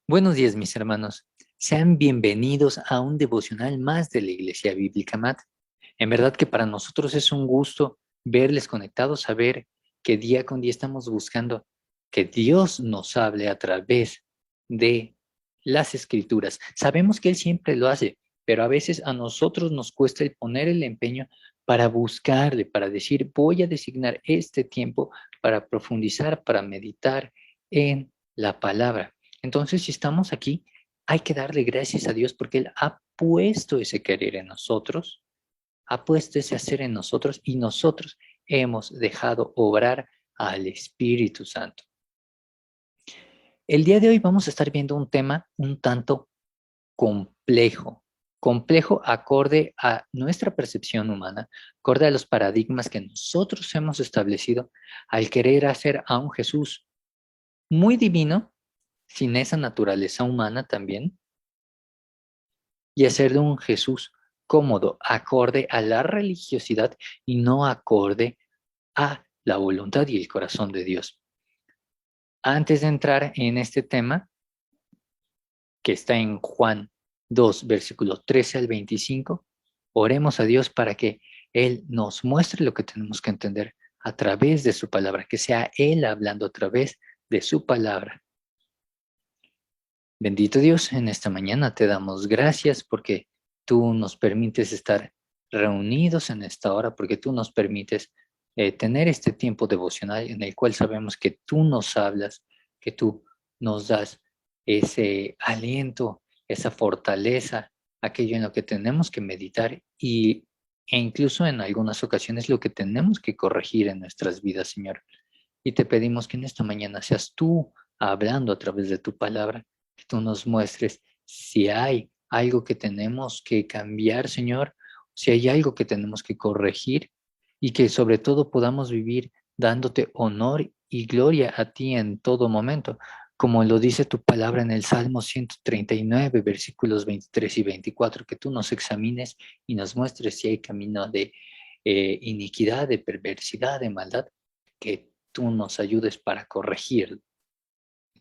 Buenos días, mis hermanos. Sean bienvenidos a un devocional más de la Iglesia Bíblica MAT. En verdad que para nosotros es un gusto verles conectados, saber que día con día estamos buscando que Dios nos hable a través de las Escrituras. Sabemos que Él siempre lo hace, pero a veces a nosotros nos cuesta el poner el empeño para buscarle, para decir, voy a designar este tiempo para profundizar, para meditar en la palabra. Entonces, si estamos aquí, hay que darle gracias a Dios porque Él ha puesto ese querer en nosotros, ha puesto ese hacer en nosotros y nosotros hemos dejado obrar al Espíritu Santo. El día de hoy vamos a estar viendo un tema un tanto complejo, complejo acorde a nuestra percepción humana, acorde a los paradigmas que nosotros hemos establecido al querer hacer a un Jesús muy divino, sin esa naturaleza humana también, y hacer de un Jesús cómodo, acorde a la religiosidad y no acorde a la voluntad y el corazón de Dios. Antes de entrar en este tema, que está en Juan 2, versículos 13 al 25, oremos a Dios para que Él nos muestre lo que tenemos que entender a través de su palabra, que sea Él hablando a través de su palabra. Bendito Dios, en esta mañana te damos gracias porque tú nos permites estar reunidos en esta hora, porque tú nos permites tener este tiempo devocional en el cual sabemos que tú nos hablas, que tú nos das ese aliento, esa fortaleza, aquello en lo que tenemos que meditar e incluso en algunas ocasiones lo que tenemos que corregir en nuestras vidas, Señor. Y te pedimos que en esta mañana seas tú hablando a través de tu palabra, que tú nos muestres si hay algo que tenemos que cambiar, Señor, si hay algo que tenemos que corregir y que sobre todo podamos vivir dándote honor y gloria a ti en todo momento, como lo dice tu palabra en el Salmo 139, versículos 23 y 24, que tú nos examines y nos muestres si hay camino de iniquidad, de perversidad, de maldad, que tú nos ayudes para corregir.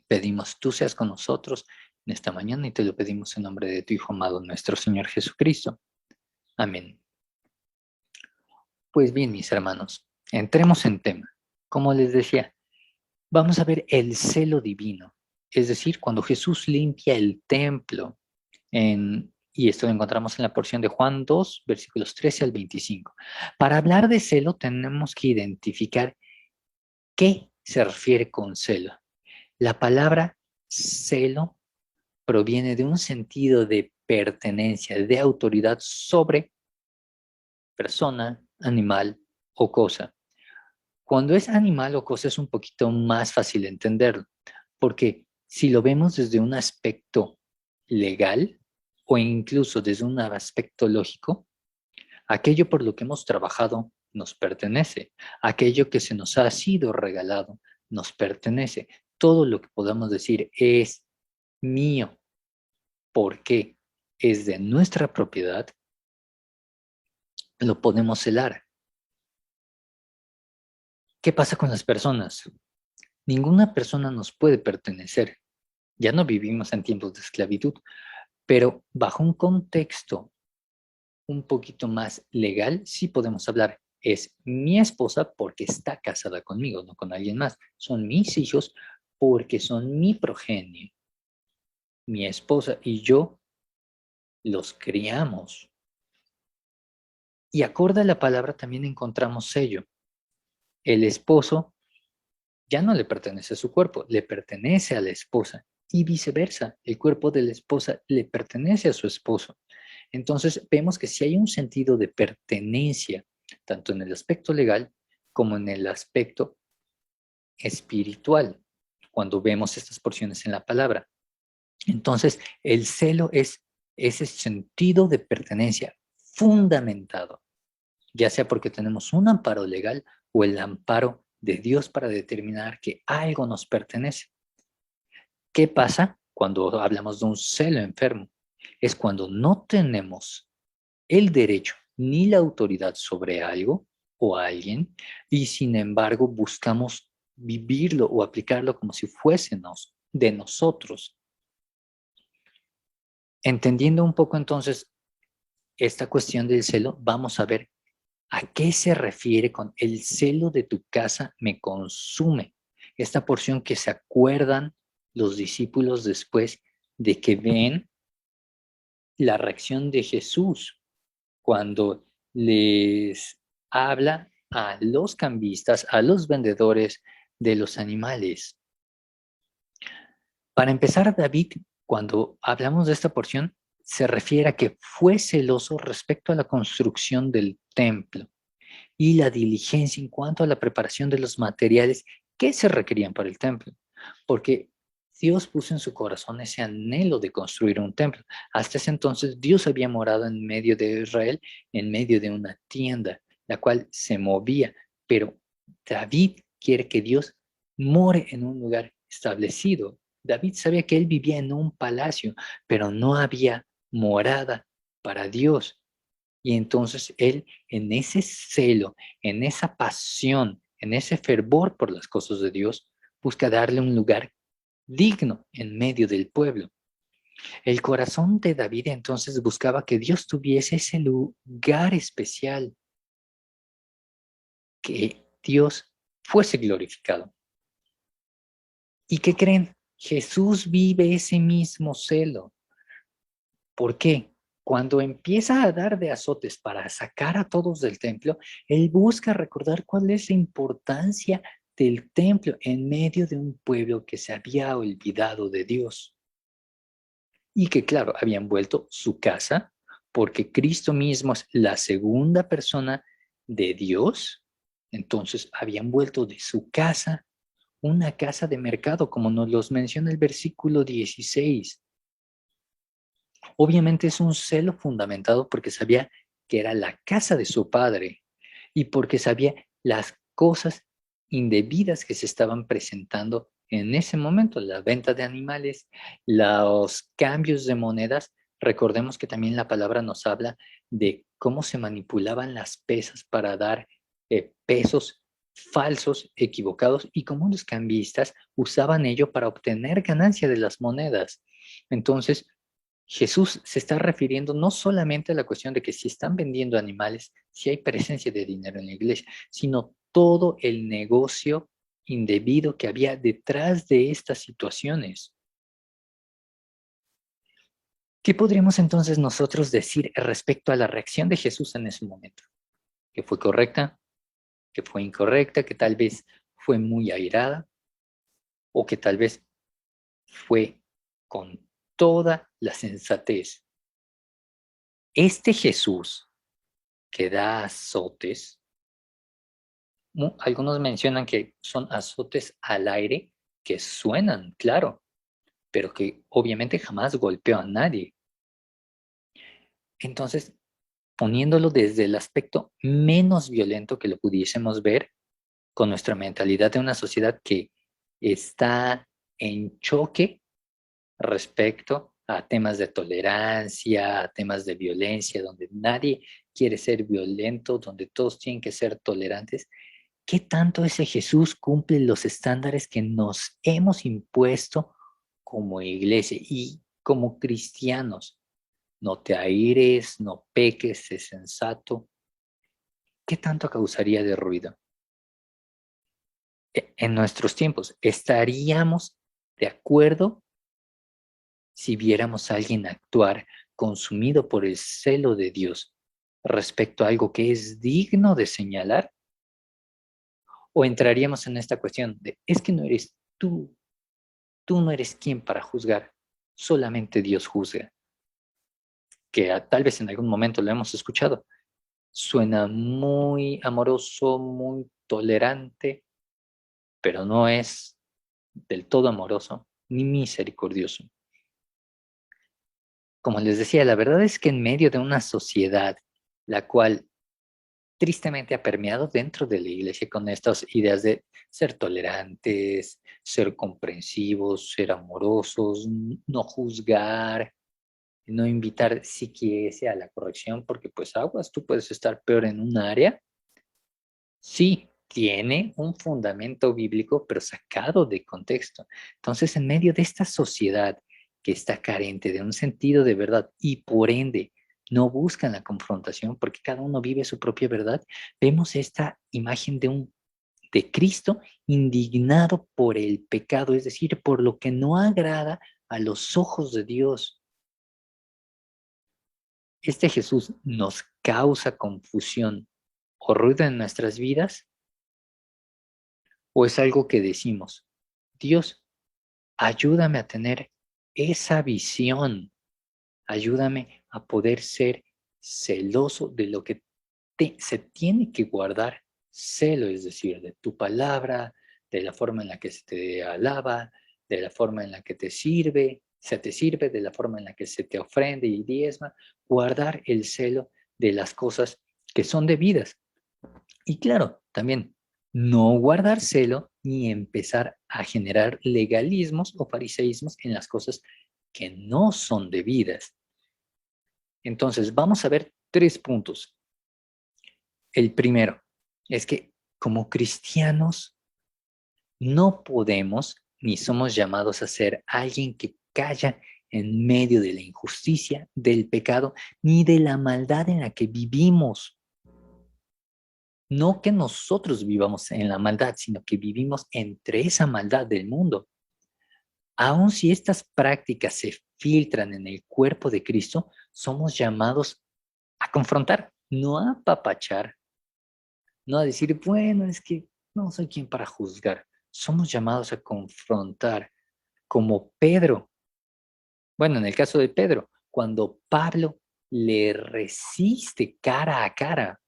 Pedimos tú seas con nosotros en esta mañana y te lo pedimos en nombre de tu Hijo amado, nuestro Señor Jesucristo. Amén. Pues bien, mis hermanos, entremos en tema. Como les decía, vamos a ver el celo divino, es decir, cuando Jesús limpia el templo, y esto lo encontramos en la porción de Juan 2, versículos 13 al 25. Para hablar de celo tenemos que identificar qué se refiere con celo. La palabra celo proviene de un sentido de pertenencia, de autoridad sobre persona, animal o cosa. Cuando es animal o cosa es un poquito más fácil entenderlo, porque si lo vemos desde un aspecto legal o incluso desde un aspecto lógico, aquello por lo que hemos trabajado nos pertenece, aquello que se nos ha sido regalado nos pertenece. Todo lo que podamos decir es mío porque es de nuestra propiedad, lo podemos celar. ¿Qué pasa con las personas? Ninguna persona nos puede pertenecer. Ya no vivimos en tiempos de esclavitud, pero bajo un contexto un poquito más legal, sí podemos hablar. Es mi esposa porque está casada conmigo, no con alguien más. Son mis hijos porque son mi progenie. Mi esposa y yo los criamos. Y acorde a la palabra también encontramos sello. El esposo ya no le pertenece a su cuerpo, le pertenece a la esposa y viceversa, el cuerpo de la esposa le pertenece a su esposo. Entonces vemos que si hay un sentido de pertenencia, tanto en el aspecto legal como en el aspecto espiritual, cuando vemos estas porciones en la palabra. Entonces, el celo es ese sentido de pertenencia fundamentado, ya sea porque tenemos un amparo legal o el amparo de Dios para determinar que algo nos pertenece. ¿Qué pasa cuando hablamos de un celo enfermo? Es cuando no tenemos el derecho ni la autoridad sobre algo o alguien y sin embargo buscamos vivirlo o aplicarlo como si fuésemos de nosotros. Entendiendo un poco entonces esta cuestión del celo, vamos a ver a qué se refiere con el celo de tu casa me consume. Esta porción que se acuerdan los discípulos después de que ven la reacción de Jesús cuando les habla a los cambistas, a los vendedores de los animales. Para empezar, David, cuando hablamos de esta porción, se refiere a que fue celoso respecto a la construcción del templo y la diligencia en cuanto a la preparación de los materiales que se requerían para el templo, porque Dios puso en su corazón ese anhelo de construir un templo. Hasta ese entonces Dios había morado en medio de Israel, en medio de una tienda, la cual se movía, pero David quiere que Dios more en un lugar establecido. David sabía que él vivía en un palacio, pero no había morada para Dios. Y entonces él, en ese celo, en esa pasión, en ese fervor por las cosas de Dios, busca darle un lugar digno en medio del pueblo. El corazón de David entonces buscaba que Dios tuviese ese lugar especial, que Dios fuese glorificado. ¿Y qué creen? Jesús vive ese mismo celo. ¿Por qué? Cuando empieza a dar de azotes para sacar a todos del templo, él busca recordar cuál es la importancia del templo en medio de un pueblo que se había olvidado de Dios y que, claro, habían vuelto su casa porque Cristo mismo es la segunda persona de Dios. Entonces habían vuelto de su casa, una casa de mercado, como nos los menciona el versículo 16. Obviamente es un celo fundamentado porque sabía que era la casa de su padre y porque sabía las cosas indebidas que se estaban presentando en ese momento, la venta de animales, los cambios de monedas. Recordemos que también la palabra nos habla de cómo se manipulaban las pesas para dar pesos falsos, equivocados, y cómo los cambistas usaban ello para obtener ganancia de las monedas. Entonces, Jesús se está refiriendo no solamente a la cuestión de que si están vendiendo animales, si hay presencia de dinero en la iglesia, sino todo el negocio indebido que había detrás de estas situaciones. ¿Qué podríamos entonces nosotros decir respecto a la reacción de Jesús en ese momento? ¿Que fue correcta? ¿Que fue incorrecta? ¿Que tal vez fue muy airada? ¿O que tal vez fue con toda la sensatez? Este Jesús que da azotes, algunos mencionan que son azotes al aire que suenan, claro, pero que obviamente jamás golpeó a nadie. Entonces, poniéndolo desde el aspecto menos violento que lo pudiésemos ver, con nuestra mentalidad de una sociedad que está en choque respecto a temas de tolerancia, a temas de violencia, donde nadie quiere ser violento, donde todos tienen que ser tolerantes. ¿Qué tanto ese Jesús cumple los estándares que nos hemos impuesto como iglesia y como cristianos? No te aires, no peques, sé sensato. ¿Qué tanto causaría de ruido? En nuestros tiempos, ¿estaríamos de acuerdo si viéramos a alguien actuar consumido por el celo de Dios respecto a algo que es digno de señalar? ¿O entraríamos en esta cuestión de, es que no eres tú, tú no eres quien para juzgar, solamente Dios juzga? Que tal vez en algún momento lo hemos escuchado. Suena muy amoroso, muy tolerante, pero no es del todo amoroso ni misericordioso. Como les decía, la verdad es que en medio de una sociedad la cual tristemente ha permeado dentro de la iglesia con estas ideas de ser tolerantes, ser comprensivos, ser amorosos, no juzgar, no invitar siquiera a la corrección, porque pues aguas, tú puedes estar peor en un área. Sí, tiene un fundamento bíblico, pero sacado de contexto. Entonces, en medio de esta sociedad que está carente de un sentido de verdad y por ende no buscan la confrontación porque cada uno vive su propia verdad, vemos esta imagen de Cristo indignado por el pecado, es decir, por lo que no agrada a los ojos de Dios. ¿Este Jesús nos causa confusión o ruido en nuestras vidas? ¿O es algo que decimos, Dios, ayúdame a tener esa visión, ayúdame a poder ser celoso de lo que se tiene que guardar celo, es decir, de tu palabra, de la forma en la que se te alaba, de la forma en la que se te sirve, de la forma en la que se te ofrende y diezma, guardar el celo de las cosas que son debidas. Y claro, también no guardar celo ni empezar a generar legalismos o fariseísmos en las cosas que no son debidas. Entonces, vamos a ver 3 puntos. El primero es que como cristianos no podemos ni somos llamados a ser alguien que calla en medio de la injusticia, del pecado, ni de la maldad en la que vivimos. No que nosotros vivamos en la maldad, sino que vivimos entre esa maldad del mundo. Aun si estas prácticas se filtran en el cuerpo de Cristo, somos llamados a confrontar, no a apapachar, no a decir, bueno, es que no soy quien para juzgar. Somos llamados a confrontar, como Pedro. Bueno, en el caso de Pedro, cuando Pablo le resiste cara a cara,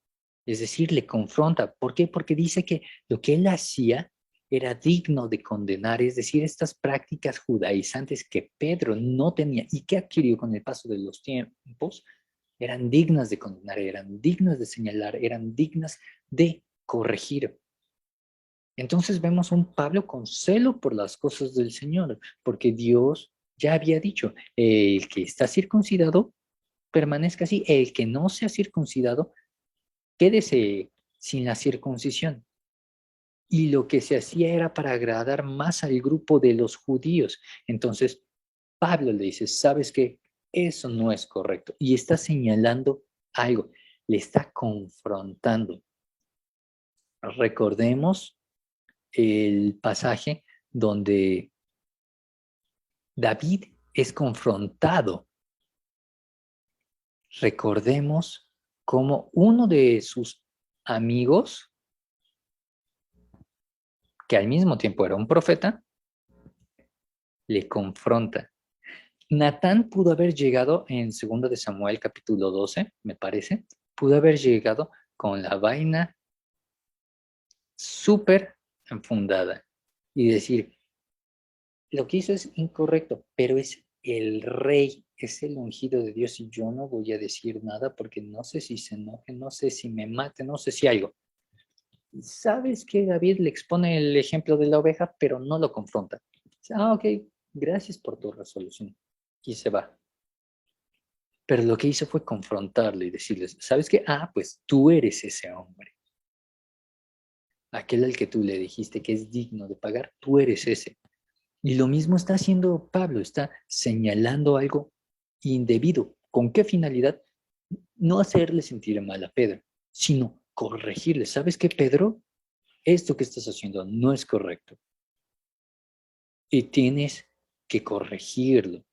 es decir, le confronta. ¿Por qué? Porque dice que lo que él hacía era digno de condenar, es decir, estas prácticas judaizantes que Pedro no tenía y que adquirió con el paso de los tiempos, eran dignas de condenar, eran dignas de señalar, eran dignas de corregir. Entonces vemos un Pablo con celo por las cosas del Señor, porque Dios ya había dicho, el que está circuncidado permanezca así, el que no sea circuncidado quédese sin la circuncisión. Y lo que se hacía era para agradar más al grupo de los judíos. Entonces, Pablo le dice, ¿sabes qué? Eso no es correcto. Y está señalando algo, le está confrontando. Recordemos el pasaje donde David es confrontado. Recordemos cómo uno de sus amigos, que al mismo tiempo era un profeta, le confronta. Natán pudo haber llegado en 2 de Samuel capítulo 12, me parece, pudo haber llegado con la vaina súper enfundada y decir, lo que hizo es incorrecto, pero es el rey, es el ungido de Dios y yo no voy a decir nada porque no sé si se enoje, no sé si me mate, no sé si algo. ¿Sabes que David le expone el ejemplo de la oveja, pero no lo confronta? Ok, gracias por tu resolución. Y se va. Pero lo que hizo fue confrontarle y decirles, ¿sabes qué? Pues tú eres ese hombre. Aquel al que tú le dijiste que es digno de pagar, tú eres ese. Y lo mismo está haciendo Pablo, está señalando algo indebido. ¿Con qué finalidad? No hacerle sentir mal a Pedro, sino corregirle. ¿Sabes qué, Pedro? Esto que estás haciendo no es correcto. Y tienes que corregirlo.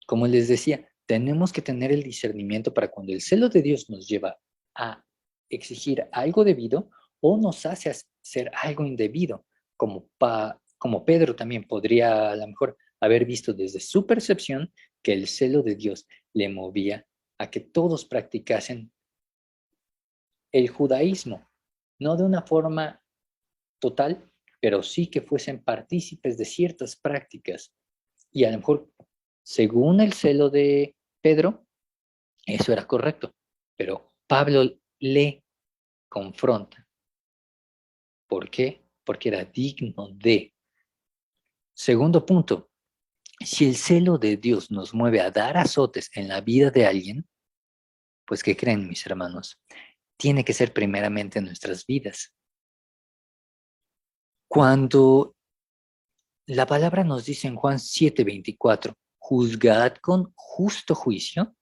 Como les decía, tenemos que tener el discernimiento para cuando el celo de Dios nos lleva a exigir algo debido o nos hace hacer algo indebido, como Pedro también podría a lo mejor haber visto desde su percepción que el celo de Dios le movía a que todos practicasen el judaísmo, no de una forma total, pero sí que fuesen partícipes de ciertas prácticas. Y a lo mejor, según el celo de Pedro, eso era correcto, pero Pablo le confronta. ¿Por qué? Porque era digno de. Segundo punto, si el celo de Dios nos mueve a dar azotes en la vida de alguien, pues ¿qué creen mis hermanos? Tiene que ser primeramente en nuestras vidas. Cuando La palabra nos dice en Juan 7:24, juzgad con justo juicio.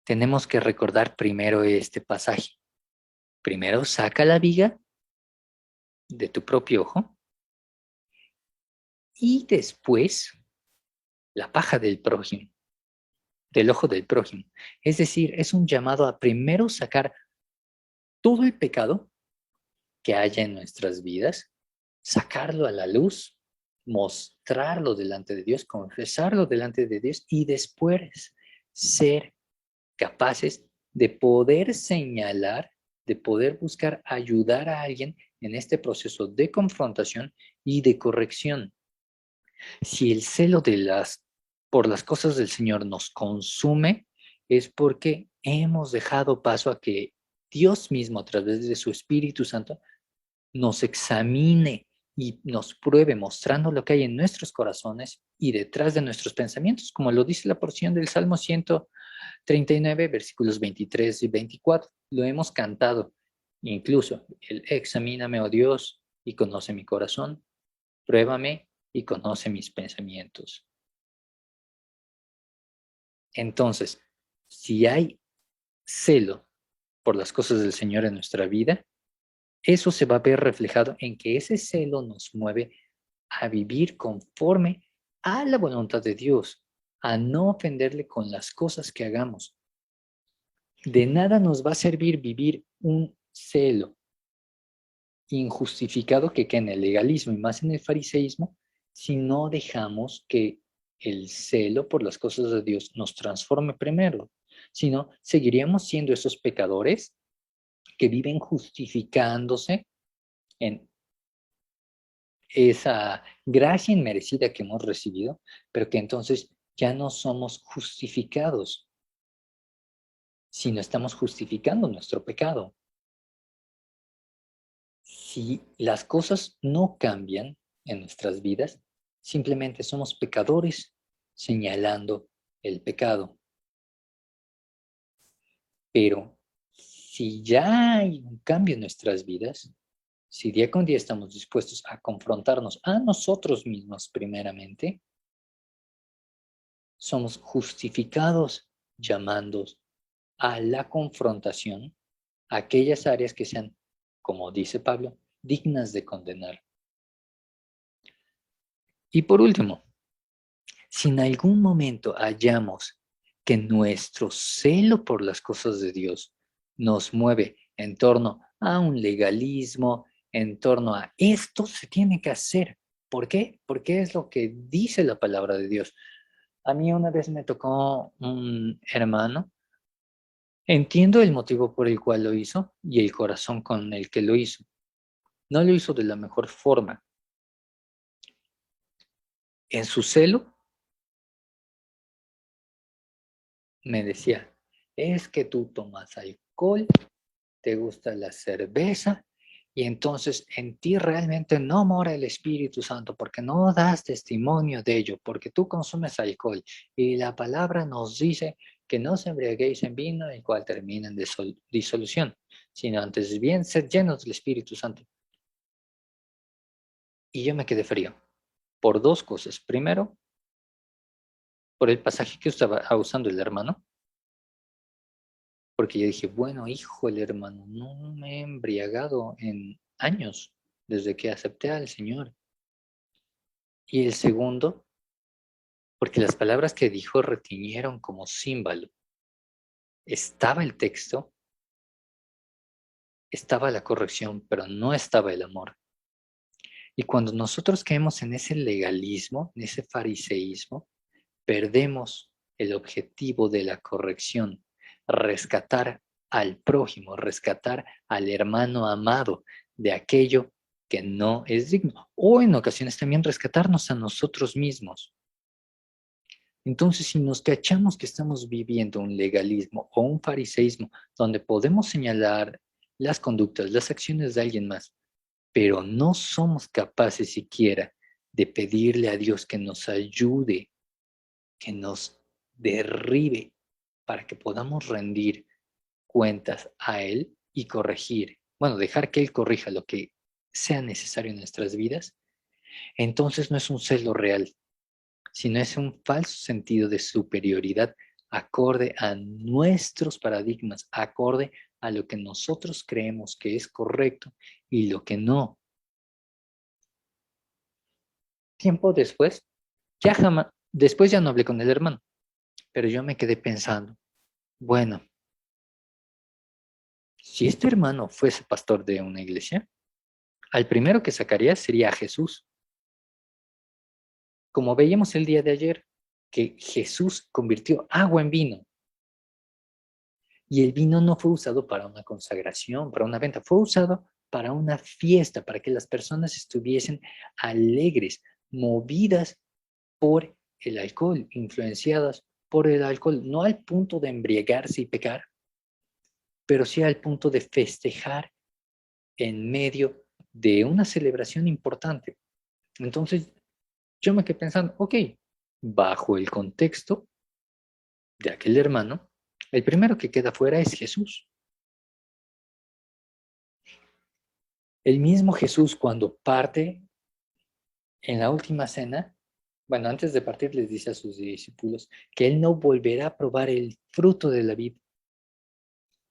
Tenemos que recordar primero este pasaje. Primero saca la viga de tu propio ojo y después la paja del prójimo, del ojo del prójimo. Es decir, es un llamado a primero sacar todo el pecado que haya en nuestras vidas, sacarlo a la luz, mostrarlo delante de Dios, confesarlo delante de Dios y después ser capaces de poder señalar, de poder buscar ayudar a alguien en este proceso de confrontación y de corrección. Si el celo por las cosas del Señor nos consume, es porque hemos dejado paso a que Dios mismo, a través de su Espíritu Santo, nos examine y nos pruebe mostrando lo que hay en nuestros corazones y detrás de nuestros pensamientos, como lo dice la porción del Salmo 139, versículos 23 y 24. Lo hemos cantado. Incluso el examíname, oh Dios, y conoce mi corazón, pruébame y conoce mis pensamientos. Entonces, si hay celo por las cosas del Señor en nuestra vida, eso se va a ver reflejado en que ese celo nos mueve a vivir conforme a la voluntad de Dios, a no ofenderle con las cosas que hagamos. De nada nos va a servir vivir un celo injustificado que en el legalismo y más en el fariseísmo si no dejamos que el celo por las cosas de Dios nos transforme primero. Si no, seguiríamos siendo esos pecadores que viven justificándose en esa gracia inmerecida que hemos recibido, pero que entonces ya no somos justificados, sino estamos justificando nuestro pecado. Si las cosas no cambian en nuestras vidas, simplemente somos pecadores señalando el pecado. Pero si ya hay un cambio en nuestras vidas, si día con día estamos dispuestos a confrontarnos a nosotros mismos primeramente, somos justificados llamando a la confrontación a aquellas áreas que sean, como dice Pablo, dignas de condenar. Y por último, si en algún momento hallamos que nuestro celo por las cosas de Dios nos mueve en torno a un legalismo, en torno a esto se tiene que hacer. ¿Por qué? Porque es lo que dice la palabra de Dios. A mí una vez me tocó un hermano. Entiendo el motivo por el cual lo hizo y el corazón con el que lo hizo. No lo hizo de la mejor forma. En su celo me decía, es que tú tomas alcohol, te gusta la cerveza y entonces en ti realmente no mora el Espíritu Santo porque no das testimonio de ello, porque tú consumes alcohol y la palabra nos dice que no os embriaguéis en vino el cual termina en disolución, sino antes bien sed llenos del Espíritu Santo. Y yo me quedé frío por dos cosas. Primero, por el pasaje que estaba usando el hermano, porque yo dije, bueno, hijo, el hermano, no me he embriagado en años desde que acepté al Señor. Y el segundo, porque las palabras que dijo retiñeron como címbalo. Estaba el texto, estaba la corrección, pero no estaba el amor. Y cuando nosotros caemos en ese legalismo, en ese fariseísmo, perdemos el objetivo de la corrección, rescatar al prójimo, rescatar al hermano amado de aquello que no es digno, o en ocasiones también rescatarnos a nosotros mismos. Entonces, si nos cachamos que estamos viviendo un legalismo o un fariseísmo donde podemos señalar las conductas, las acciones de alguien más, pero no somos capaces siquiera de pedirle a Dios que nos ayude, que nos derribe para que podamos rendir cuentas a Él y corregir, bueno, dejar que Él corrija lo que sea necesario en nuestras vidas, entonces no es un celo real, sino es un falso sentido de superioridad acorde a nuestros paradigmas, acorde a lo que nosotros creemos que es correcto y lo que no. Tiempo después, después ya no hablé con el hermano, pero yo me quedé pensando, bueno, si este hermano fuese pastor de una iglesia, al primero que sacaría sería a Jesús. Como veíamos el día de ayer, que Jesús convirtió agua en vino. Y el vino no fue usado para una consagración, para una venta, fue usado para una fiesta, para que las personas estuviesen alegres, movidas por el alcohol, influenciadas por el alcohol, no al punto de embriagarse y pecar, pero sí al punto de festejar en medio de una celebración importante. Entonces, yo me quedé pensando, ok, bajo el contexto de aquel hermano, el primero que queda fuera es Jesús. El mismo Jesús cuando parte en la última cena, bueno, antes de partir les dice a sus discípulos que Él no volverá a probar el fruto de la vid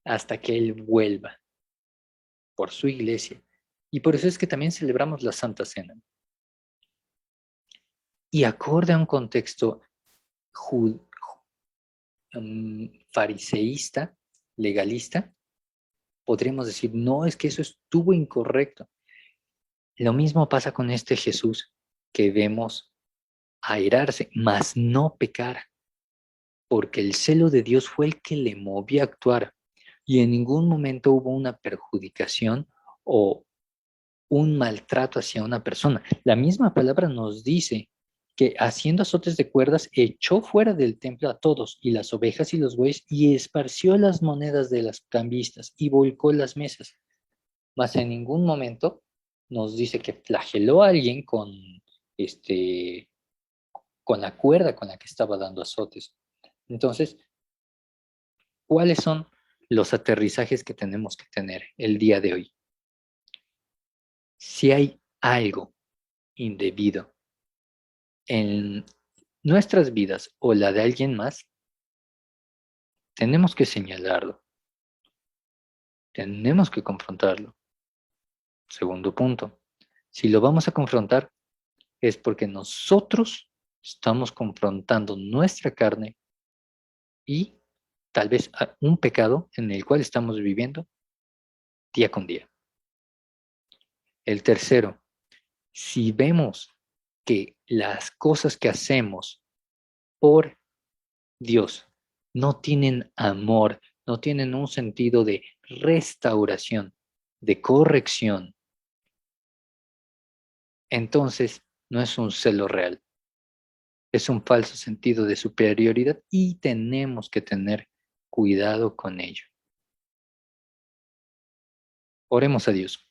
hasta que Él vuelva por su iglesia. Y por eso es que también celebramos la Santa Cena. Y acorde a un contexto fariseísta, legalista, podríamos decir, no, es que eso estuvo incorrecto. Lo mismo pasa con este Jesús que vemos airarse, mas no pecar, porque el celo de Dios fue el que le movió a actuar y en ningún momento hubo una perjudicación o un maltrato hacia una persona. La misma palabra nos dice que haciendo azotes de cuerdas echó fuera del templo a todos y las ovejas y los bueyes y esparció las monedas de las cambistas y volcó las mesas. Mas en ningún momento nos dice que flageló a alguien con la cuerda con la que estaba dando azotes. Entonces, ¿cuáles son los aterrizajes que tenemos que tener el día de hoy? Si hay algo indebido en nuestras vidas o la de alguien más, tenemos que señalarlo, tenemos que confrontarlo. Segundo punto, si lo vamos a confrontar es porque nosotros estamos confrontando nuestra carne y tal vez un pecado en el cual estamos viviendo día con día. El tercero, si vemos que las cosas que hacemos por Dios no tienen amor, no tienen un sentido de restauración, de corrección, entonces no es un celo real, es un falso sentido de superioridad y tenemos que tener cuidado con ello. Oremos a Dios.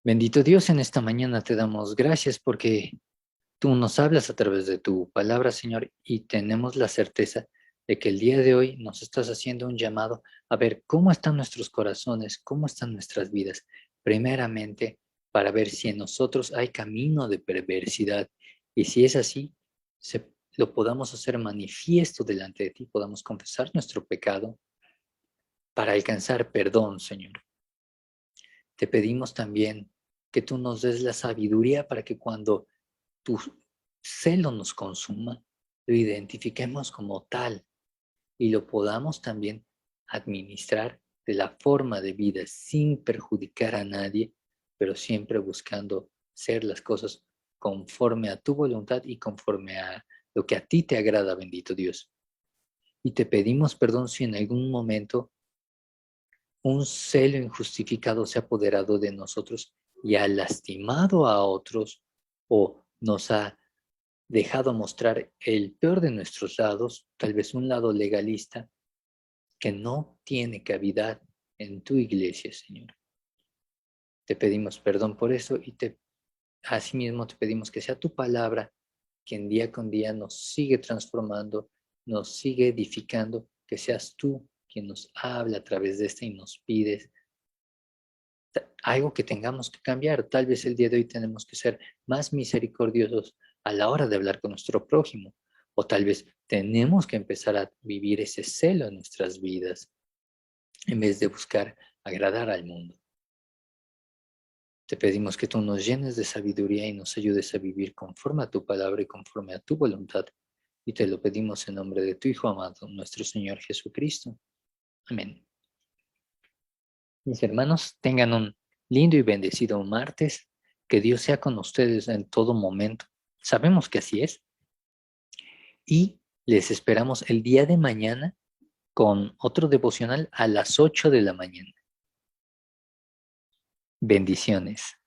Bendito Dios, en esta mañana te damos gracias porque tú nos hablas a través de tu palabra, Señor, y tenemos la certeza de que el día de hoy nos estás haciendo un llamado a ver cómo están nuestros corazones, cómo están nuestras vidas, primeramente para ver si en nosotros hay camino de perversidad y si es así, lo podamos hacer manifiesto delante de ti, podamos confesar nuestro pecado para alcanzar perdón, Señor. Te pedimos también que tú nos des la sabiduría para que cuando tu celo nos consuma, lo identifiquemos como tal y lo podamos también administrar de la forma de vida sin perjudicar a nadie, pero siempre buscando ser las cosas conforme a tu voluntad y conforme a lo que a ti te agrada, bendito Dios. Y te pedimos perdón si en algún momento un celo injustificado se ha apoderado de nosotros y ha lastimado a otros o nos ha dejado mostrar el peor de nuestros lados, tal vez un lado legalista, que no tiene cavidad en tu iglesia, Señor. Te pedimos perdón por eso y asimismo te pedimos que sea tu palabra quien día con día nos sigue transformando, nos sigue edificando, que seas tú quien nos habla a través de esta y nos pides algo que tengamos que cambiar. Tal vez el día de hoy tenemos que ser más misericordiosos a la hora de hablar con nuestro prójimo. O tal vez tenemos que empezar a vivir ese celo en nuestras vidas en vez de buscar agradar al mundo. Te pedimos que tú nos llenes de sabiduría y nos ayudes a vivir conforme a tu palabra y conforme a tu voluntad. Y te lo pedimos en nombre de tu Hijo amado, nuestro Señor Jesucristo. Amén. Mis hermanos, tengan un lindo y bendecido martes. Que Dios sea con ustedes en todo momento. Sabemos que así es. Y les esperamos el día de mañana con otro devocional a las 8 de la mañana. Bendiciones.